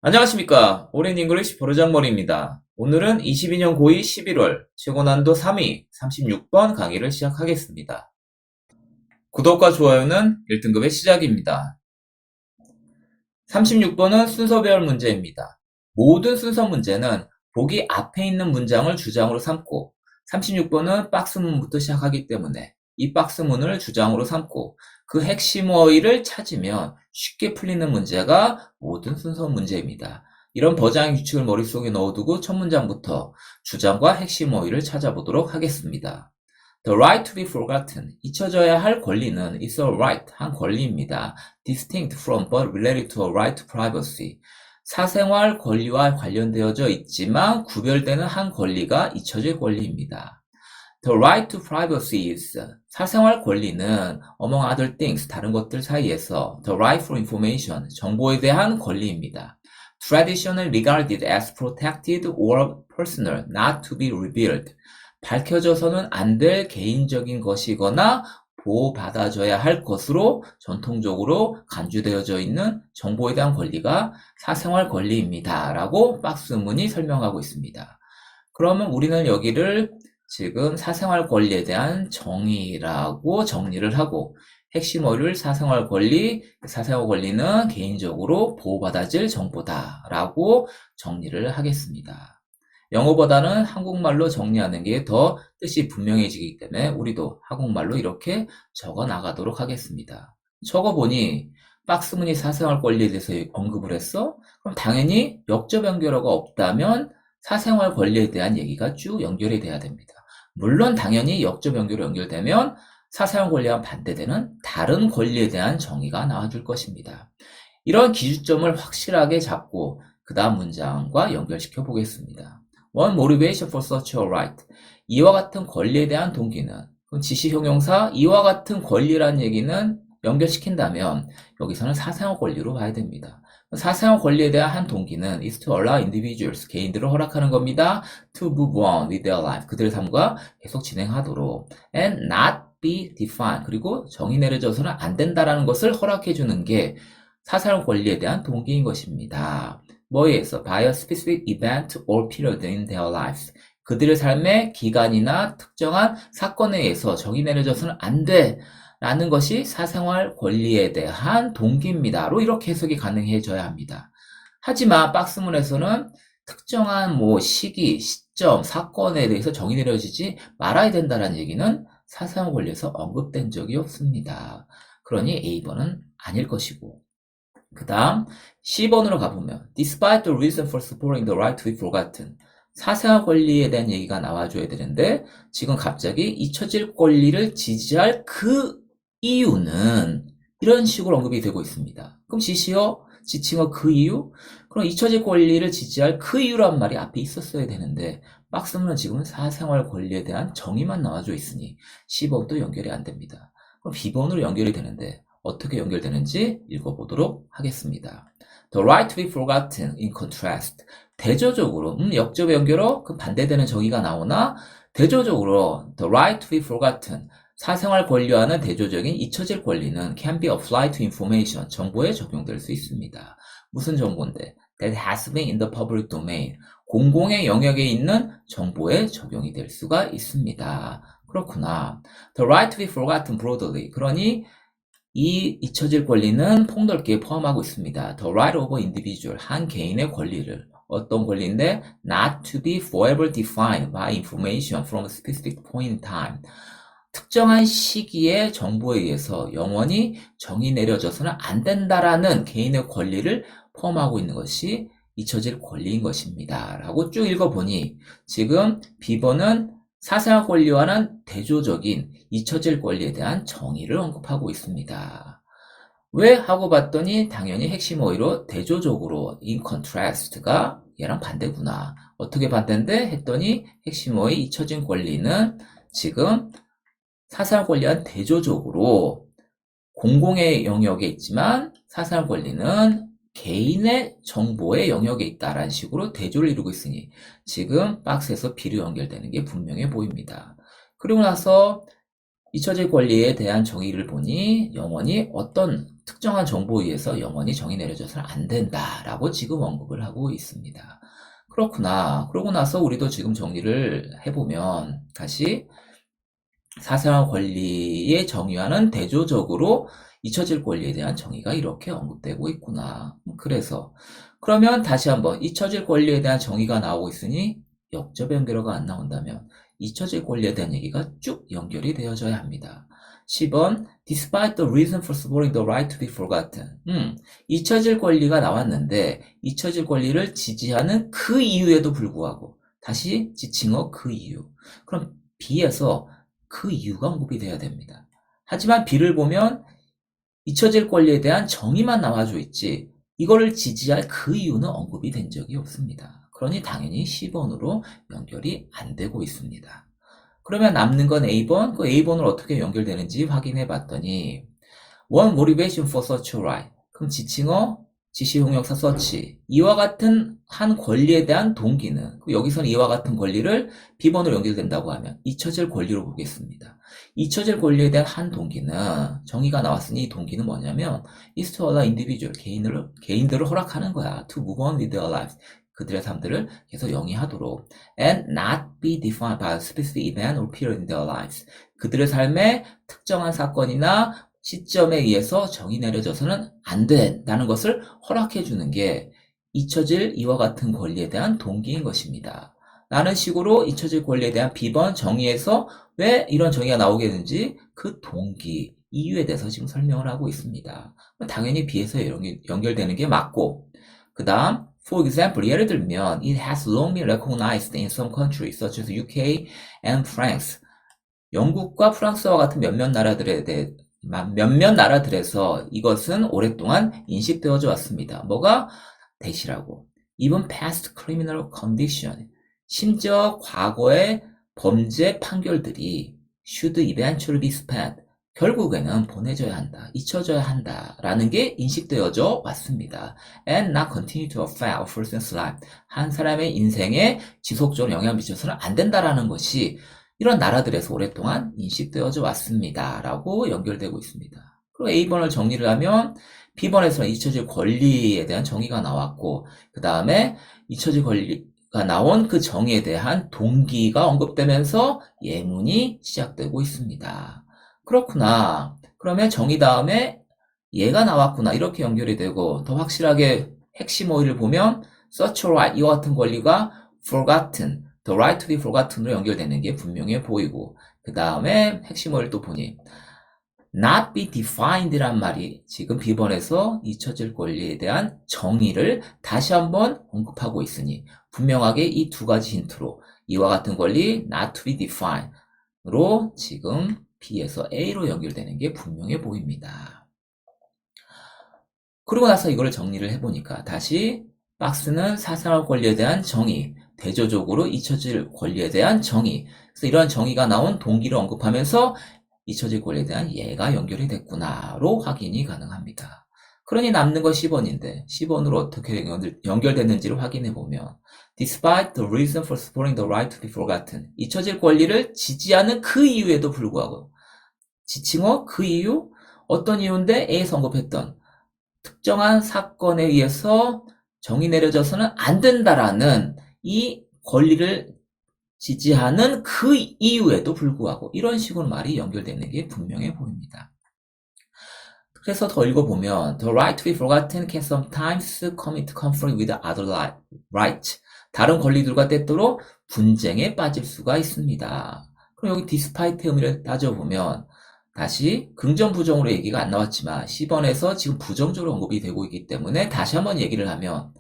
안녕하십니까. 오랜 잉글리시 버르장머리입니다. 오늘은 22년 고2 11월 최고난도 3위 36번 강의를 시작하겠습니다. 구독과 좋아요는 1등급의 시작입니다. 36번은 순서별 문제입니다. 모든 순서 문제는 보기 앞에 있는 문장을 주장으로 삼고 36번은 박스문부터 시작하기 때문에 이 박스문을 주장으로 삼고 그 핵심 어휘를 찾으면 쉽게 풀리는 문제가 모든 순서 문제입니다. 이런 버장 규칙을 머릿속에 넣어두고 첫 문장부터 주장과 핵심 어휘를 찾아보도록 하겠습니다. The right to be forgotten. 잊혀져야 할 권리는 is a right, 한 권리입니다. Distinct from but related to a right to privacy. 사생활 권리와 관련되어져 있지만 구별되는 한 권리가 잊혀질 권리입니다. The right to privacy is 사생활 권리는 among other things 다른 것들 사이에서 the right for information 정보에 대한 권리입니다. Traditionally regarded as protected or personal, not to be revealed. 밝혀져서는 안 될 개인적인 것이거나 보호받아줘야 할 것으로 전통적으로 간주되어져 있는 정보에 대한 권리가 사생활 권리입니다. 라고 박스문이 설명하고 있습니다. 그러면 우리는 여기를 지금 사생활 권리에 대한 정의라고 정리를 하고 핵심 어휘를 사생활 권리는 개인적으로 보호받아질 정보다 라고 정리를 하겠습니다. 영어보다는 한국말로 정리하는 게 더 뜻이 분명해지기 때문에 우리도 한국말로 이렇게 적어 나가도록 하겠습니다. 적어보니 박스문이 사생활 권리에 대해서 언급을 했어? 그럼 당연히 역접 연결어가 없다면 사생활 권리에 대한 얘기가 쭉 연결이 돼야 됩니다. 물론 당연히 역접 연결로 연결되면 사생활 권리와 반대되는 다른 권리에 대한 정의가 나와줄 것입니다. 이런 기준점을 확실하게 잡고 그 다음 문장과 연결시켜 보겠습니다. One motivation for such a right. 이와 같은 권리에 대한 동기는 그럼 지시형용사 이와 같은 권리라는 얘기는 연결시킨다면 여기서는 사생활 권리로 봐야 됩니다. 사생활 권리에 대한 한 동기는 is to allow individuals, 개인들을 허락하는 겁니다. to move on with their life, 그들의 삶과 계속 진행하도록 and not be defined, 그리고 정의 내려져서는 안 된다라는 것을 허락해주는 게 사생활 권리에 대한 동기인 것입니다. 뭐에 의해서? by a specific event or period in their lives, 그들의 삶의 기간이나 특정한 사건에 의해서 정의 내려져서는 안 돼 라는 것이 사생활 권리에 대한 동기입니다.로 이렇게 해석이 가능해져야 합니다. 하지만 박스문에서는 특정한 시기, 시점, 사건에 대해서 정의 내려지지 말아야 된다는 얘기는 사생활 권리에서 언급된 적이 없습니다. 그러니 A번은 아닐 것이고, 그 다음 C번으로 가보면 Despite the reason for supporting the right to be forgotten, 사생활 권리에 대한 얘기가 나와줘야 되는데 지금 갑자기 잊혀질 권리를 지지할 그 이유는 이런 식으로 언급이 되고 있습니다. 그럼 지칭어 그 이유? 그럼 잊혀질 권리를 지지할 그 이유란 말이 앞에 있었어야 되는데 박스문은 지금은 사생활 권리에 대한 정의만 나와져 있으니 C번도 연결이 안 됩니다. 그럼 B번으로 연결이 되는데 어떻게 연결되는지 읽어보도록 하겠습니다. The right to be forgotten in contrast. 대조적으로 역접 연결어 그 반대되는 정의가 나오나 대조적으로 the right to be forgotten, 사생활 권리와는 대조적인 잊혀질 권리는 can be applied to information, 정보에 적용될 수 있습니다. 무슨 정보인데? That has been in the public domain, 공공의 영역에 있는 정보에 적용이 될 수가 있습니다. 그렇구나. The right to be forgotten broadly, 그러니 이 잊혀질 권리는 폭넓게 포함하고 있습니다. The right of an individual, 한 개인의 권리를. 어떤 권리인데? Not to be forever defined by information from a specific point in time. 특정한 시기의 정보에 의해서 영원히 정의 내려져서는 안 된다라는 개인의 권리를 포함하고 있는 것이 잊혀질 권리인 것입니다. 라고 쭉 읽어보니 지금 B번은 사생활 권리와는 대조적인 잊혀질 권리에 대한 정의를 언급하고 있습니다. 왜? 하고 봤더니 당연히 핵심 어휘로 대조적으로 in contrast가 얘랑 반대구나. 어떻게 반대인데? 했더니 핵심 어휘 잊혀진 권리는 지금 사생활 권리와는 대조적으로 공공의 영역에 있지만 사생활 권리는 개인의 정보의 영역에 있다라는 식으로 대조를 이루고 있으니 지금 박스에서 B로 연결되는 게 분명해 보입니다. 그리고 나서 잊혀질 권리에 대한 정의를 보니 영원히 어떤 특정한 정보에 의해서 영원히 정의 내려져서는 안 된다라고 지금 언급을 하고 있습니다. 그렇구나. 그러고 나서 우리도 지금 정리를 해보면 다시 사생활 권리의 정의와는 대조적으로 잊혀질 권리에 대한 정의가 이렇게 언급되고 있구나. 그래서 그러면 다시 한번 잊혀질 권리에 대한 정의가 나오고 있으니 역접 연결어가 안 나온다면 잊혀질 권리에 대한 얘기가 쭉 연결이 되어져야 합니다. 10번 Despite the reason for supporting the right to be forgotten. 잊혀질 권리가 나왔는데 잊혀질 권리를 지지하는 그 이유에도 불구하고 다시 지칭어 그 이유. 그럼 B에서 그 이유가 언급이 돼야 됩니다. 하지만 B를 보면 잊혀질 권리에 대한 정의만 나와줘 있지 이거를 지지할 그 이유는 언급이 된 적이 없습니다. 그러니 당연히 10번으로 연결이 안 되고 있습니다. 그러면 남는 건 A번, 그 A번을 어떻게 연결되는지 확인해 봤더니 One motivation for such a right. 그럼 지칭어, 지시용역사 search. 이와 같은 한 권리에 대한 동기는 여기서는 이와 같은 권리를 B번으로 연결된다고 하면 잊혀질 권리로 보겠습니다. 잊혀질 권리에 대한 한 동기는 정의가 나왔으니 이 동기는 뭐냐면 is to allow individual, 개인들을 허락하는 거야. To move on with their lives. 그들의 삶들을 계속 영위하도록 and not be defined by a specific event or period in their lives. 그들의 삶의 특정한 사건이나 시점에 의해서 정의 내려져서는 안 된다는 것을 허락해 주는 게 잊혀질 이와 같은 권리에 대한 동기인 것입니다. 라는 식으로 잊혀질 권리에 대한 B번 정의에서 왜 이런 정의가 나오게 되는지 그 동기, 이유에 대해서 지금 설명을 하고 있습니다. 당연히 B에서 연결되는 게 맞고 그 다음 For example, 예를 들면 it has long been recognized in some countries such as UK and France. 영국과 프랑스와 같은 몇몇 나라들에서 이것은 오랫동안 인식되어져 왔습니다. 뭐가? 대시라고. Even past criminal conviction. 심지어 과거의 범죄 판결들이 should eventually be spent. 결국에는 보내져야 한다, 잊혀져야 한다라는 게 인식되어져 왔습니다. And not continue to affect a person's life. 한 사람의 인생에 지속적으로 영향을 미쳐서는 안 된다라는 것이 이런 나라들에서 오랫동안 인식되어져 왔습니다. 라고 연결되고 있습니다. 그리고 A번을 정리를 하면 B번에서는 잊혀질 권리에 대한 정의가 나왔고 그 다음에 잊혀질 권리가 나온 그 정의에 대한 동기가 언급되면서 예문이 시작되고 있습니다. 그렇구나. 그러면 정의 다음에 얘가 나왔구나. 이렇게 연결이 되고 더 확실하게 핵심 어휘를 보면 such a right, 이와 같은 권리가 forgotten, the right to be forgotten으로 연결되는 게 분명해 보이고 그 다음에 핵심 어휘를 또 보니 not be defined란 말이 지금 B번에서 잊혀질 권리에 대한 정의를 다시 한번 언급하고 있으니 분명하게 이 두 가지 힌트로 이와 같은 권리 not to be defined로 지금 B에서 A로 연결되는 게 분명해 보입니다. 그러고 나서 이걸 정리를 해보니까 다시 박스는 사생활 권리에 대한 정의, 대조적으로 잊혀질 권리에 대한 정의, 그래서 이러한 정의가 나온 동기를 언급하면서 잊혀질 권리에 대한 예가 연결이 됐구나로 확인이 가능합니다. 그러니 남는 건 10번인데 10번으로 어떻게 연결됐는지를 확인해보면 Despite the reason for supporting the right to be forgotten. 잊혀질 권리를 지지하는 그 이유에도 불구하고 지칭어 그 이유? 어떤 이유인데 A에서 언급했던 특정한 사건에 의해서 정의 내려져서는 안 된다라는 이 권리를 지지하는 그 이유에도 불구하고 이런 식으로 말이 연결되는 게 분명해 보입니다. 그래서 더 읽어보면 The right to be forgotten can sometimes come into conflict with other right. 다른 권리들과 때때로 분쟁에 빠질 수가 있습니다. 그럼 여기 despite 의미를 따져보면 다시 긍정 부정으로 얘기가 안 나왔지만 10번에서 지금 부정적으로 언급이 되고 있기 때문에 다시 한번 얘기를 하면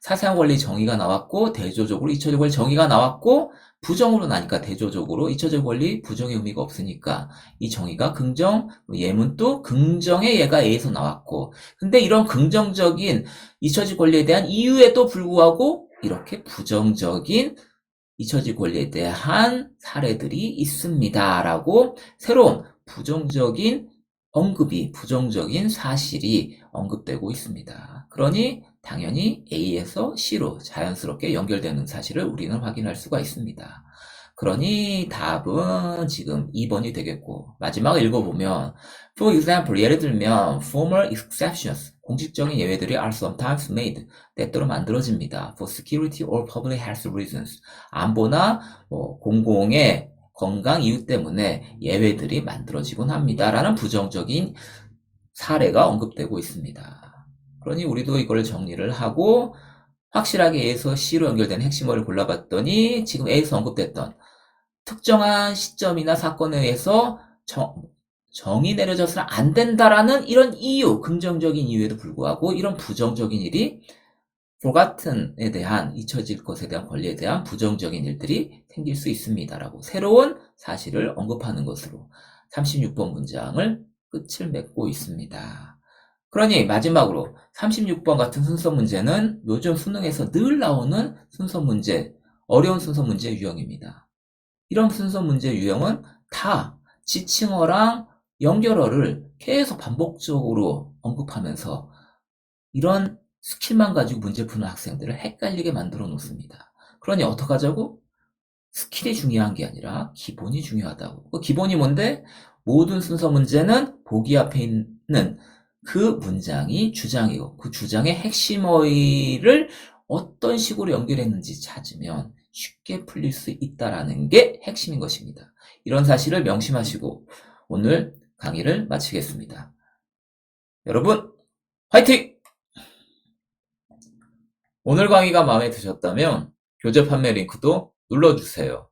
사생활 권리 정의가 나왔고 대조적으로 잊혀질 권리 정의가 나왔고 부정으로 나니까 대조적으로 잊혀질 권리 부정의 의미가 없으니까 이 정의가 긍정, 예문도 긍정의 예가 A에서 나왔고 근데 이런 긍정적인 잊혀질 권리에 대한 이유에도 불구하고 이렇게 부정적인 잊혀질 권리에 대한 사례들이 있습니다. 라고 새로운 부정적인 언급이, 부정적인 사실이 언급되고 있습니다. 그러니 당연히 A에서 C로 자연스럽게 연결되는 사실을 우리는 확인할 수가 있습니다. 그러니 답은 지금 2번이 되겠고, 마지막 읽어보면 For example, 예를 들면 formal exceptions, 공식적인 예외들이 are sometimes made, 때때로 만들어집니다. For security or public health reasons, 안보나 공공의 건강 이유 때문에 예외들이 만들어지곤 합니다. 라는 부정적인 사례가 언급되고 있습니다. 그러니 우리도 이걸 정리를 하고 확실하게 A에서 C로 연결되는 핵심어를 골라봤더니 지금 A에서 언급됐던 특정한 시점이나 사건에 의해서 정이 내려져서는 안 된다라는 이런 이유, 긍정적인 이유에도 불구하고 이런 부정적인 일이 forgotten에 대한, 잊혀질 것에 대한 권리에 대한 부정적인 일들이 생길 수 있습니다라고 새로운 사실을 언급하는 것으로 36번 문장을 끝을 맺고 있습니다. 그러니 마지막으로 36번 같은 순서 문제는 요즘 수능에서 늘 나오는 순서 문제, 어려운 순서 문제 유형입니다. 이런 순서 문제 유형은 다 지칭어랑 연결어를 계속 반복적으로 언급하면서 이런 스킬만 가지고 문제 푸는 학생들을 헷갈리게 만들어 놓습니다. 그러니 어떡하자고? 스킬이 중요한 게 아니라 기본이 중요하다고. 그 기본이 뭔데? 모든 순서 문제는 보기 앞에 있는 그 문장이 주장이고 그 주장의 핵심어휘를 어떤 식으로 연결했는지 찾으면 쉽게 풀릴 수 있다라는 게 핵심인 것입니다. 이런 사실을 명심하시고 오늘 강의를 마치겠습니다. 여러분, 화이팅! 오늘 강의가 마음에 드셨다면 교재 판매 링크도 눌러주세요.